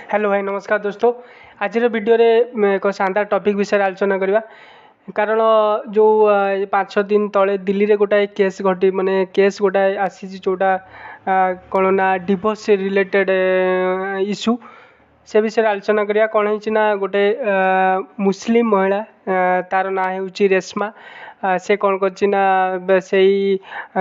Hello भाई नमस्कार दोस्तों। आज वीडियो रे एक शानदार टॉपिक विषय आलोचना करवा कारण जो 5-6 दिन तले दिल्ली रे गोटाए केस घटी माने केस गोटाए आसी जोटा कौन ना डिवोर्स रिलेटेड इश्यू से विषय आलोचना करवा कौन है गोटे मुस्लिम महिला तार ना हूँ रेशमा से कौन कर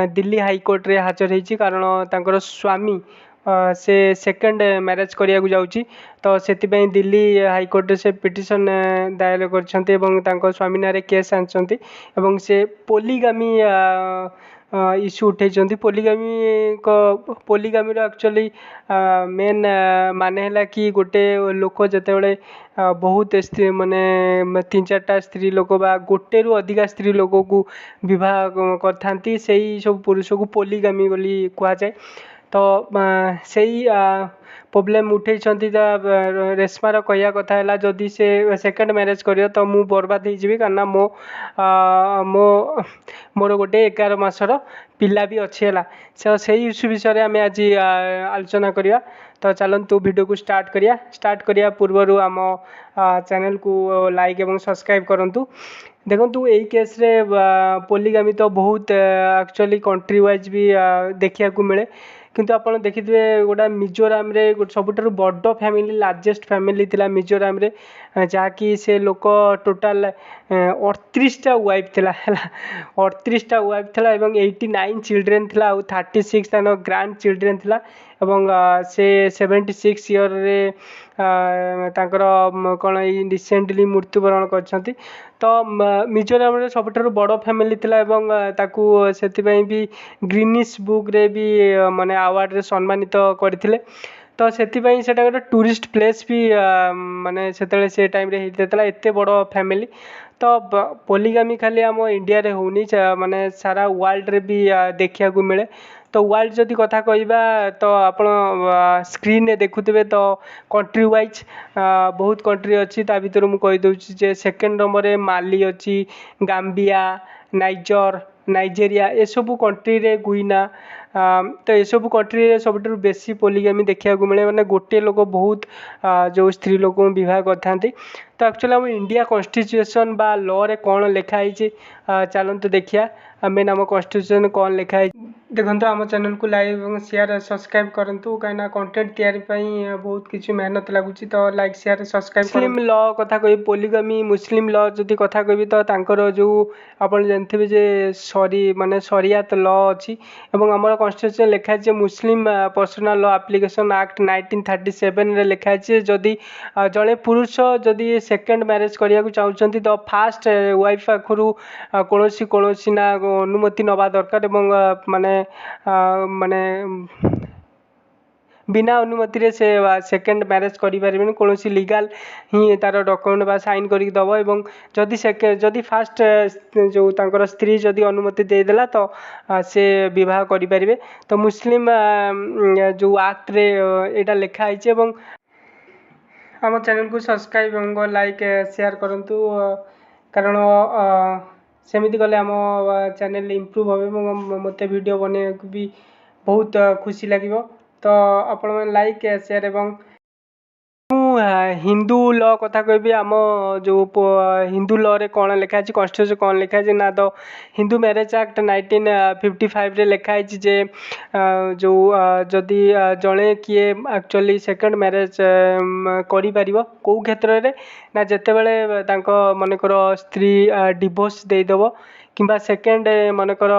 दिल्ली हाईकोर्ट रे हाजर होती कारण तांकर स्वामी से सेकेंड मैरेज करिया को जाउची तो से दिल्ली हाईकोर्ट से पिटिशन दायर कर स्वामी ना केस आनछंती एवं से पोलीगामी इश्यू उठे पोलीगामी एक्चुअली मेन माने है कि गोटे लोक जिते बहुत स्त्री माने 3-4टा स्त्री लोक बा गोटे रु अधिका स्त्री लोक को विवाह करथांती सब पुरुष को पोलीगामी बोली कहा जाए तो से प्रोब्लेम उठे रेशमार कहया कथा है जदि से सेकेंड मैरेज कर तो मु बर्बाद हो कारण मो मो मोर गोटे 11 मासर पिला भी अच्छी है से इश्यू विषय आम आज आलोचना करवा तो चलतु वीडियो को स्टार्ट करिया पूर्वर आम चैनल को लाइक एवं सब्सक्राइब करूँ देखु यही केस रे पोलीगामी तो बहुत एक्चुअली कंट्री वाइज भी देखा मिले किंतु आप देखिए गोटा मिजोराम रे सबुठ बड़ फैमिली लार्जेस्ट फैमिली थिला मिजोराम रे जहाँकि से लोक टोटाल 38टा वाइफ थिला 38टा वाइफ थिला एवं 89 चिल्ड्रेन थिला 36 तान ग्रांड चिल्ड्रेन थिला एवं से 76 ईयर रे तांकर कौन रिसेंटली मृत्युवरण करछंती तो मिजोराम रे सबुठ बड़ फैमिली थिला एवं ताकू सेतिपई भी ग्रीनिश बुक रे भी माने अवार्ड रे सम्मानित करथिले तो सेतिपई सेटा गोटे टूरिस्ट प्लेस भी माने सेतले से टाइम रे हेतला एते बड़ फैमिली तो पोलीगामी खाली आम इंडिया रे होनी माने सारा वर्ल्ड रे भी देखा मिले तो वर्ल्ड जदि कथा कहबा तो आप स्क्रीन देखुवे तो कंट्री वाइज बहुत कंट्री अच्छी ता भीतर मुझे कहीदे जे सेकेंड नंबर रे माली अच्छी गाम्बिया नाइजेरिया ये सब कंट्री रे गुइना तो ये सब कंट्री रे सबुठ बेसी पोलीगामी देखा मिले माने गोटे लोक बहुत जो स्त्री लोक विवाह करथांती तो एक्चुअली आम इंडिया कॉन्स्टिट्यूशन बा लॉ रे कौन लिखाई चलते देखिया मेन आम कॉन्स्टिट्यूशन कौन लिखाई देखो आम चैनल को लाइक और शेयर सब्सक्राइब करूँ कहीं कंटेंट तैयारी बहुत किसी मेहनत लगुच तो लाइक शेयर सब्सक्राइब मुस्लिम लॉ कथा कह पोलीगामी मुस्लिम लॉ जदि कथा कह तो तांकर जो आप जानते जे सरी माने शरियात लॉ अच्छी एवं आम कॉन्स्टिट्यूशन लिखाई मुस्लिम पर्सनल लॉ एप्लिकेशन एक्ट 1937 रे लिखाई जदि जड़े पुरुष जदि सेकेंड मैरेज करने चाहते तो फास्ट वाइफ पाखु कौन ना अनुमति नवा दरकार एवं माने माने बिना अनुमति रे से सेकेंड मैरेज करें कौन लीगल ही तार डॉक्यूमेंट बा साइन करके दब एवं जदि फास्ट जो तांकर स्त्री जदि अनुमति देदेला तो से विवाह करें तो मुस्लिम जो एक्ट रे एटा लिखाई एवं आम चैनल को सब्सक्राइब और लाइक शेयर करूँ कारण सेमिति गले आम चैनल इम्प्रूव हो मत वीडियो बने भी बहुत खुशी लगे तो आपण लाइक शेयर एवं हिंदू लॉ कथा कहबी आम जो हिंदू लॉ रे कौन लिखाई कॉन्स्टिट्यूशन कौन लिखाई ना तो हिंदू मैरेज एक्ट 1955 रे लिखाई जे जो जदि जड़े किए एक्चुअली सेकेंड मैरेज करि कौ क्षेत्र रे ना जेते बेले मनकर स्त्री डिवोर्स देदेव कि सेकेंड मनकर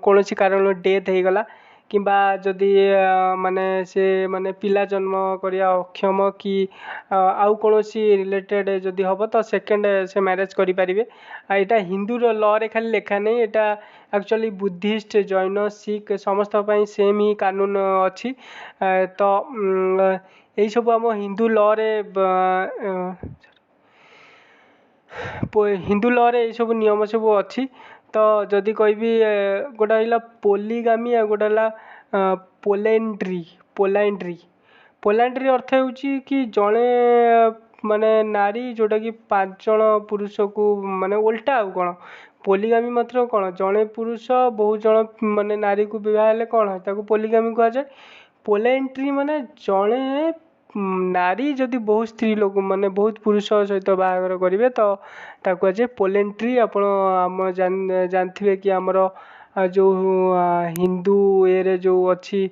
कौन कारण डेथ हो गला किंबा जदि माने से माने पिला जन्म करिया अक्षम कि आउ कौन रिलेटेड जदि हम तो सेकेंड से मैरेज करें यहाँ हिंदू लॉ रे खाली लेखा नहीं यहाँ एक्चुअली बुद्धिस्ट जैन सिख समस्त सेम ही कानून अच्छी तो यही सब आम हिंदू लॉ रे हिंदू लॉ रे सब नियम सब अच्छी तो जदि कहबी गोटा है पोलीगामी आ गोटा है पोलाइंड्री अर्थ हो कि जड़े माने नारी जोटा कि 5 जन पुरुष को माने उल्टा आ कौन पोलीगामी मतलब कौन जड़े पुरुष बहुत जन माने नारी को विवाह हेले कौन ताको पोलीगामी कह जाए पोलाइंड्री माने जड़े नारी जदि बहुत स्त्री लोक माने बहुत पुरुष सहित बाहागर करेंगे तो ताको कुहाଯାଏ पोलेंट्री। आपण आम जानथिबे कि आमर जो हिंदू ये जो अच्छी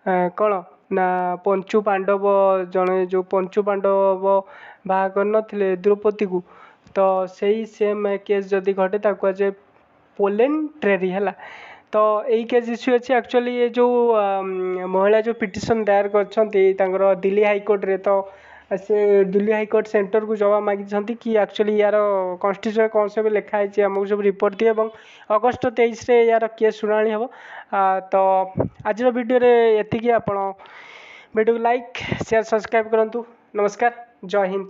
कौन ना पंचु पांडव जड़े जो पंचु पांडव बाहा कर नथिले द्रौपदी को तो सही सेम केस जदि घटे ताको कुहाଯାଏ पोलेंट्रेरी है। तो यही केस इश्यू अच्छे एक्चुअली ये जो महिला जो पिटिशन दायर कर दिल्ली हाईकोर्ट रे तो से दिल्ली हाईकोर्ट सेंटर को जवाब मागी कि एक्चुअली यार कन्स्टिट्यूशन कौन सब लिखाई आमको सब रिपोर्ट दिए और अगस्ट 23 रे यार केस शुणाणी हम। तो आज वीडियो ये आप वीडियो को लाइक शेयर सब्सक्राइब करूँ। नमस्कार, जय हिंद।